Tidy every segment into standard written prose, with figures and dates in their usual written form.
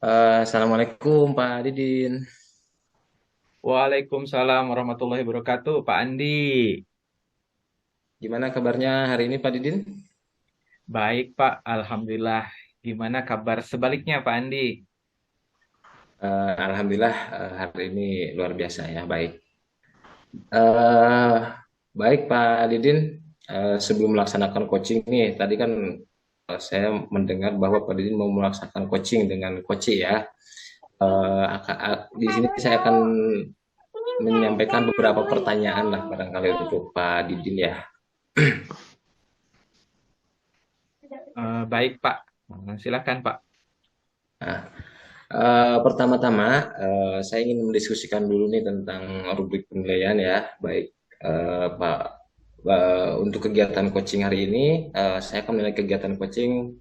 Assalamualaikum Pak Didin. Waalaikumsalam warahmatullahi wabarakatuh, Pak Andi. Gimana kabarnya hari ini Pak Didin? Baik, Pak. Alhamdulillah. Gimana kabar sebaliknya, Pak Andi? Alhamdulillah hari ini luar biasa ya, baik. Eh, Baik Pak Didin, sebelum melaksanakan coaching nih, tadi kan saya mendengar bahwa Pak Didin mau melaksanakan coaching dengan coach ya. Di sini saya akan menyampaikan beberapa pertanyaan lah barangkali untuk Pak Didin ya. Baik, Pak. Silakan, Pak. Nah, pertama-tama, saya ingin mendiskusikan dulu nih tentang rubrik penilaian ya. Baik, Pak, untuk kegiatan coaching hari ini, saya akan menilai kegiatan coaching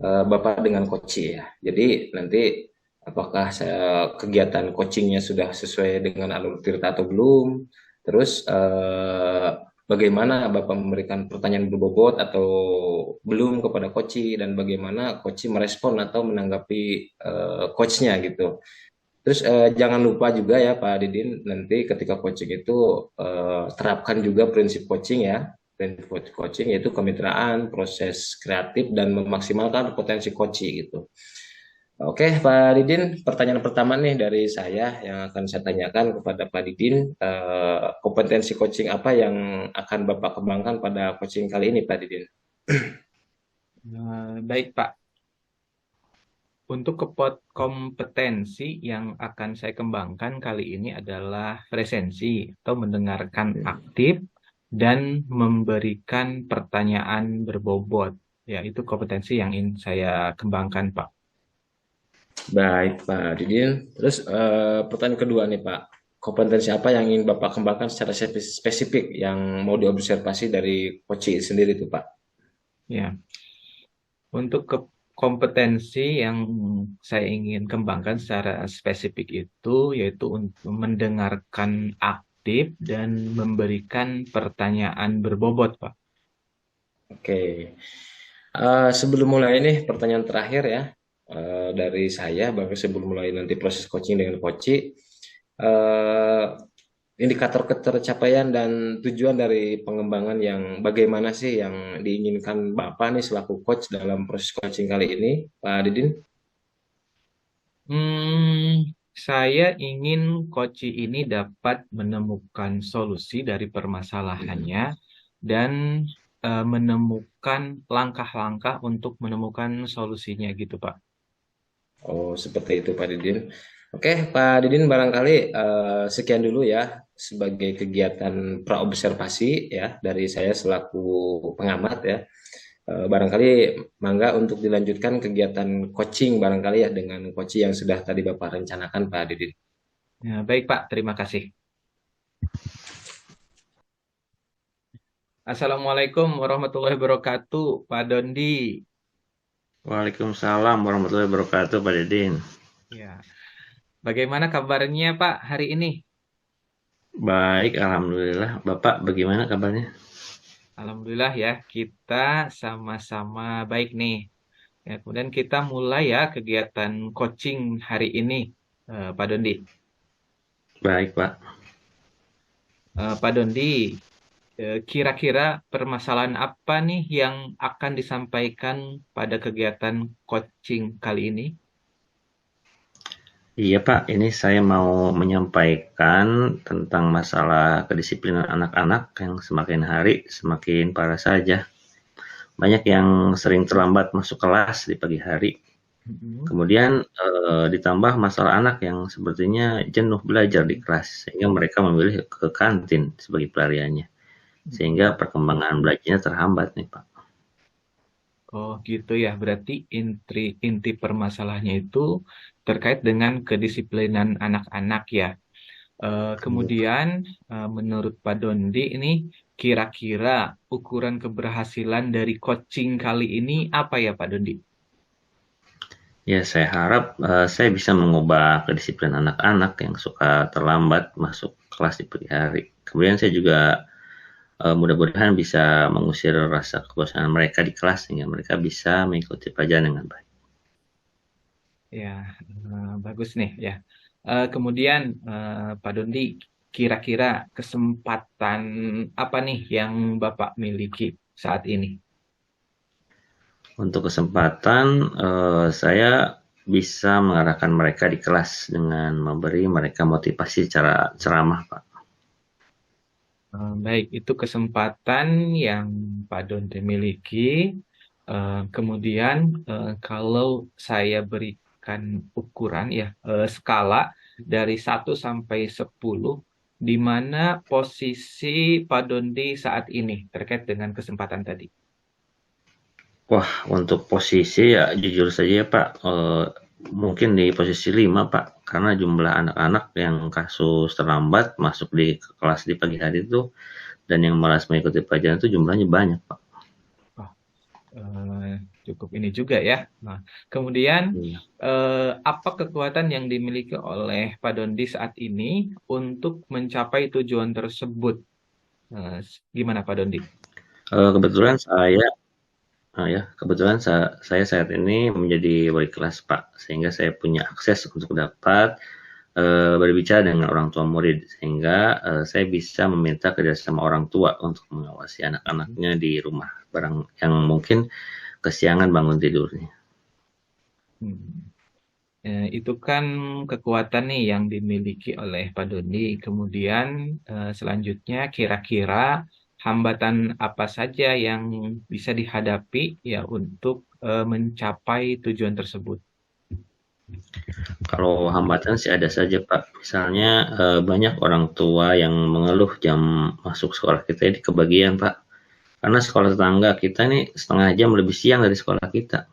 Bapak dengan coach ya. Jadi nanti apakah kegiatan coachingnya sudah sesuai dengan alur cerita atau belum? Terus bagaimana Bapak memberikan pertanyaan berbobot atau belum kepada coach dan bagaimana coach merespon atau menanggapi coachnya gitu. Terus jangan lupa juga ya Pak Didin, nanti ketika coaching itu terapkan juga prinsip coaching ya. Prinsip coaching yaitu kemitraan, proses kreatif, dan memaksimalkan potensi coaching gitu. Oke Pak Didin, pertanyaan pertama nih dari saya yang akan saya tanyakan kepada Pak Didin, kompetensi coaching apa yang akan Bapak kembangkan pada coaching kali ini Pak Didin? Baik, Pak. Untuk kompetensi yang akan saya kembangkan kali ini adalah presensi atau mendengarkan aktif dan memberikan pertanyaan berbobot. Ya, itu kompetensi yang ingin saya kembangkan, Pak. Baik Pak Didin, terus pertanyaan kedua nih Pak, kompetensi apa yang ingin Bapak kembangkan secara spesifik yang mau diobservasi dari coaching sendiri tuh Pak? Ya, untuk kompetensi yang saya ingin kembangkan secara spesifik itu yaitu untuk mendengarkan aktif dan memberikan pertanyaan berbobot, Pak. Oke. Sebelum mulai nih pertanyaan terakhir ya dari saya, bahkan sebelum mulai nanti proses coaching dengan coach, eh, indikator ketercapaian dan tujuan dari pengembangan yang bagaimana sih yang diinginkan Bapak nih selaku coach dalam proses coaching kali ini, Pak Didin? Saya ingin coach ini dapat menemukan solusi dari permasalahannya dan menemukan langkah-langkah untuk menemukan solusinya gitu, Pak. Oh, seperti itu Pak Didin. Oke, Pak Didin barangkali sekian dulu ya sebagai kegiatan praobservasi ya dari saya selaku pengamat ya. Barangkali mangga untuk dilanjutkan kegiatan coaching barangkali ya dengan coach yang sudah tadi Bapak rencanakan Pak Didin. Ya, baik, Pak. Terima kasih. Assalamualaikum warahmatullahi wabarakatuh, Pak Dondi. Waalaikumsalam warahmatullahi wabarakatuh, Pak Dedin. Ya, bagaimana kabarnya Pak hari ini? Baik, alhamdulillah. Bapak bagaimana kabarnya? Alhamdulillah ya, kita sama-sama baik nih. Ya, kemudian kita mulai ya kegiatan coaching hari ini, Pak Dondi. Baik, Pak. Pak Dondi, kira-kira permasalahan apa nih yang akan disampaikan pada kegiatan coaching kali ini? Iya, Pak. Ini saya mau menyampaikan tentang masalah kedisiplinan anak-anak yang semakin hari semakin parah saja. Banyak yang sering terlambat masuk kelas di pagi hari. Mm-mm. Kemudian ditambah masalah anak yang sepertinya jenuh belajar di kelas sehingga mereka memilih ke kantin sebagai pelariannya. Sehingga Mm-mm. perkembangan belajarnya terhambat nih, Pak. Oh gitu ya, berarti inti permasalahannya itu terkait dengan kedisiplinan anak-anak ya. Iya, Pak. Kemudian menurut Pak Dondi ini kira-kira ukuran keberhasilan dari coaching kali ini apa ya Pak Dondi? Ya, saya harap saya bisa mengubah kedisiplinan anak-anak yang suka terlambat masuk kelas di pagi hari. Kemudian saya juga mudah-mudahan bisa mengusir rasa kebosanan mereka di kelas sehingga mereka bisa mengikuti pelajaran dengan baik. Ya, bagus nih ya. Kemudian Pak Dondi, kira-kira kesempatan apa nih yang Bapak miliki saat ini? Untuk kesempatan, saya bisa mengarahkan mereka di kelas dengan memberi mereka motivasi secara ceramah, Pak. Baik, itu kesempatan yang Pak Dondi miliki. Kemudian kalau saya berikan ukuran ya, skala dari 1 sampai 10, di mana posisi Pak Dondi saat ini terkait dengan kesempatan tadi? Wah, untuk posisi ya jujur saja ya Pak, mungkin di posisi 5 Pak, karena jumlah anak-anak yang kasus terlambat masuk di kelas di pagi hari itu dan yang malas mengikuti pelajaran itu jumlahnya banyak Pak. Oh, cukup ini juga ya. Nah, kemudian Iya. apa kekuatan yang dimiliki oleh Pak Dondi saat ini untuk mencapai tujuan tersebut? Gimana Pak Dondi? Kebetulan saya kebetulan saya saat ini menjadi wali kelas Pak, sehingga saya punya akses untuk dapat berbicara dengan orang tua murid, sehingga saya bisa meminta kerjasama orang tua untuk mengawasi anak-anaknya di rumah, barang yang mungkin kesiangan bangun tidurnya. Hmm. Itu kan kekuatan nih yang dimiliki oleh Pak Doni. Kemudian selanjutnya kira-kira hambatan apa saja yang bisa dihadapi ya untuk mencapai tujuan tersebut? Kalau hambatan sih ada saja Pak, misalnya banyak orang tua yang mengeluh jam masuk sekolah kita ini kebagian Pak, karena sekolah tetangga kita ini setengah jam lebih siang dari sekolah kita.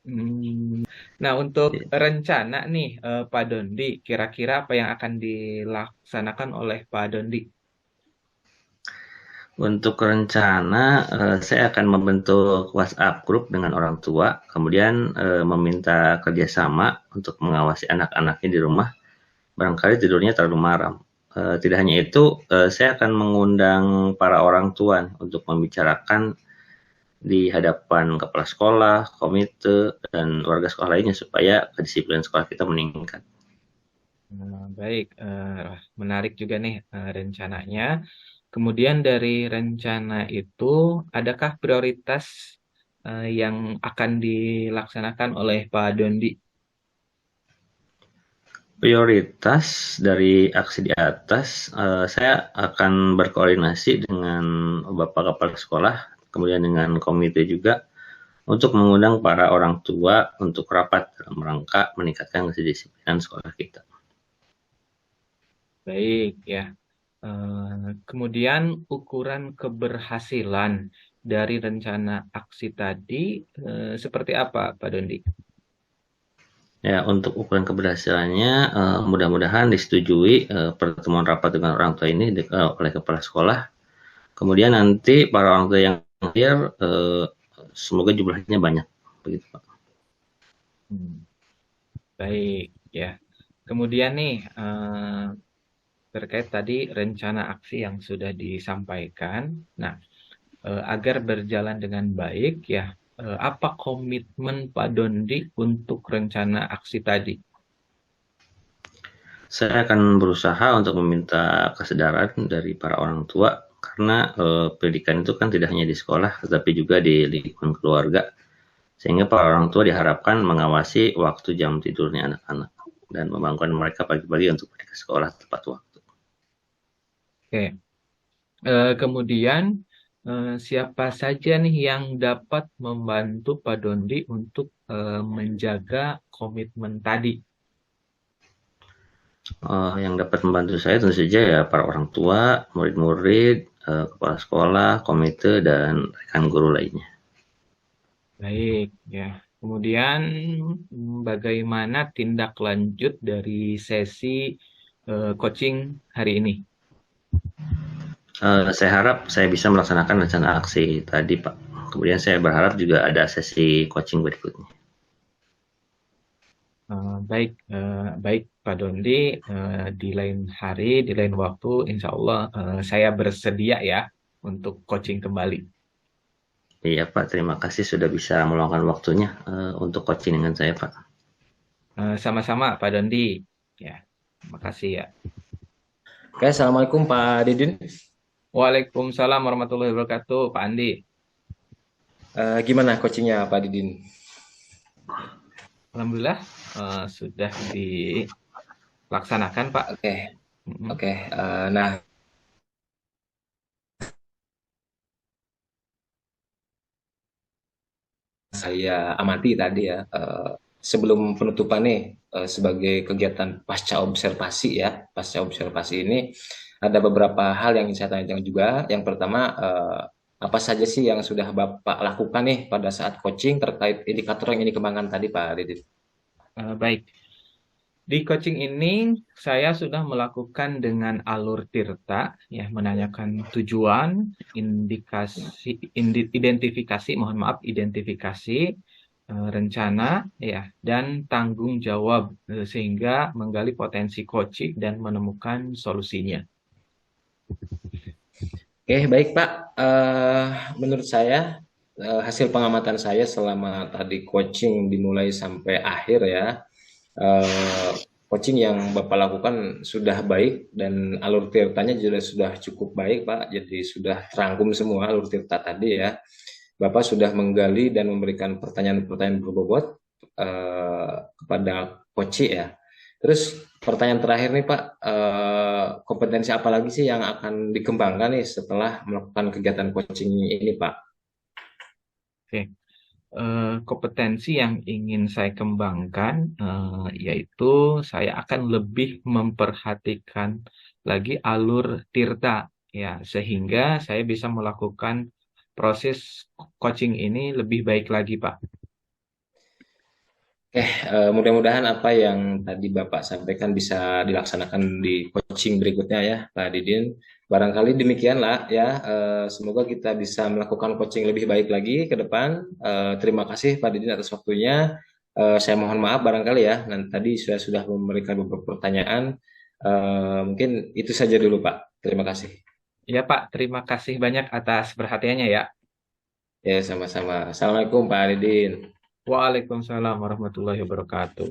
Hmm. Nah, untuk rencana nih Pak Dondi, kira-kira apa yang akan dilaksanakan oleh Pak Dondi? Untuk rencana, saya akan membentuk WhatsApp grup dengan orang tua, kemudian meminta kerjasama untuk mengawasi anak-anaknya di rumah. Barangkali tidurnya terlalu malam. Tidak hanya itu, saya akan mengundang para orang tua untuk membicarakan di hadapan kepala sekolah, komite, dan warga sekolah lainnya supaya kedisiplinan sekolah kita meningkat. Baik, menarik juga nih rencananya. Kemudian dari rencana itu, adakah prioritas yang akan dilaksanakan oleh Pak Dondi? Prioritas dari aksi di atas, saya akan berkoordinasi dengan Bapak Kepala Sekolah, kemudian dengan komite juga, untuk mengundang para orang tua untuk rapat dalam rangka meningkatkan kedisiplinan sekolah kita. Baik, ya. Kemudian ukuran keberhasilan dari rencana aksi tadi seperti apa, Pak Dondi? Ya, untuk ukuran keberhasilannya, mudah-mudahan disetujui pertemuan rapat dengan orang tua ini oleh kepala sekolah. Kemudian nanti para orang tua yang hadir, semoga jumlahnya banyak, begitu Pak. Baik, ya. Kemudian nih, terkait tadi rencana aksi yang sudah disampaikan. Nah, agar berjalan dengan baik ya, apa komitmen Pak Dondi untuk rencana aksi tadi? Saya akan berusaha untuk meminta kesadaran dari para orang tua karena pendidikan itu kan tidak hanya di sekolah tetapi juga di lingkungan keluarga, sehingga para orang tua diharapkan mengawasi waktu jam tidurnya anak-anak dan membangunkan mereka pagi-pagi untuk pergi ke sekolah tepat waktu. Oke. Kemudian siapa saja nih yang dapat membantu Pak Dondi untuk menjaga komitmen tadi? Yang dapat membantu saya tentu saja ya para orang tua, murid-murid, kepala sekolah, komite, dan rekan guru lainnya. Baik, ya. Kemudian bagaimana tindak lanjut dari sesi coaching hari ini? Saya harap saya bisa melaksanakan rencana aksi tadi, Pak. Kemudian saya berharap juga ada sesi coaching berikutnya. Baik, baik Pak Dondi, di lain hari, di lain waktu, insya Allah saya bersedia ya untuk coaching kembali. Iya Pak, terima kasih sudah bisa meluangkan waktunya untuk coaching dengan saya Pak. Sama-sama Pak Dondi. Ya, makasih ya. Oke, Assalamualaikum Pak Didin. Waalaikumsalam warahmatullahi wabarakatuh, Pak Andi. Gimana coachingnya Pak Didin? Alhamdulillah sudah dilaksanakan, Pak. Oke, Mm-mm. oke. Nah, saya amati tadi ya, sebelum penutupan nih, sebagai kegiatan pasca observasi ya, pasca observasi ini ada beberapa hal yang ingin saya tanyakan juga. Yang pertama, apa saja sih yang sudah Bapak lakukan nih pada saat coaching terkait indikator yang ini dikembangkan tadi Pak Didin? Baik. Di coaching ini saya sudah melakukan dengan alur Tirta, ya, menanyakan tujuan, identifikasi, mohon maaf, identifikasi, rencana, ya, dan tanggung jawab, sehingga menggali potensi coaching dan menemukan solusinya. Oke, baik Pak. Menurut saya, hasil pengamatan saya selama tadi coaching dimulai sampai akhir ya, eh, coaching yang Bapak lakukan sudah baik dan alur tirtanya juga sudah cukup baik Pak. Jadi sudah terangkum semua alur tirta tadi ya. Bapak sudah menggali dan memberikan pertanyaan-pertanyaan berbobot kepada coach ya. Terus pertanyaan terakhir nih Pak, kompetensi apa lagi sih yang akan dikembangkan nih setelah melakukan kegiatan coaching ini Pak? Oke. Kompetensi yang ingin saya kembangkan, yaitu saya akan lebih memperhatikan lagi alur Tirta, ya, sehingga saya bisa melakukan proses coaching ini lebih baik lagi, Pak. Mudah-mudahan apa yang tadi Bapak sampaikan bisa dilaksanakan di coaching berikutnya ya, Pak Didin. Barangkali demikianlah ya. Semoga kita bisa melakukan coaching lebih baik lagi ke depan. Terima kasih Pak Didin atas waktunya. Saya mohon maaf barangkali ya. Nanti tadi sudah memberikan beberapa pertanyaan. Mungkin itu saja dulu Pak. Terima kasih. Ya, Pak, terima kasih banyak atas perhatiannya ya. Ya, sama-sama. Assalamualaikum Pak Didin. Waalaikumsalam warahmatullahi wabarakatuh.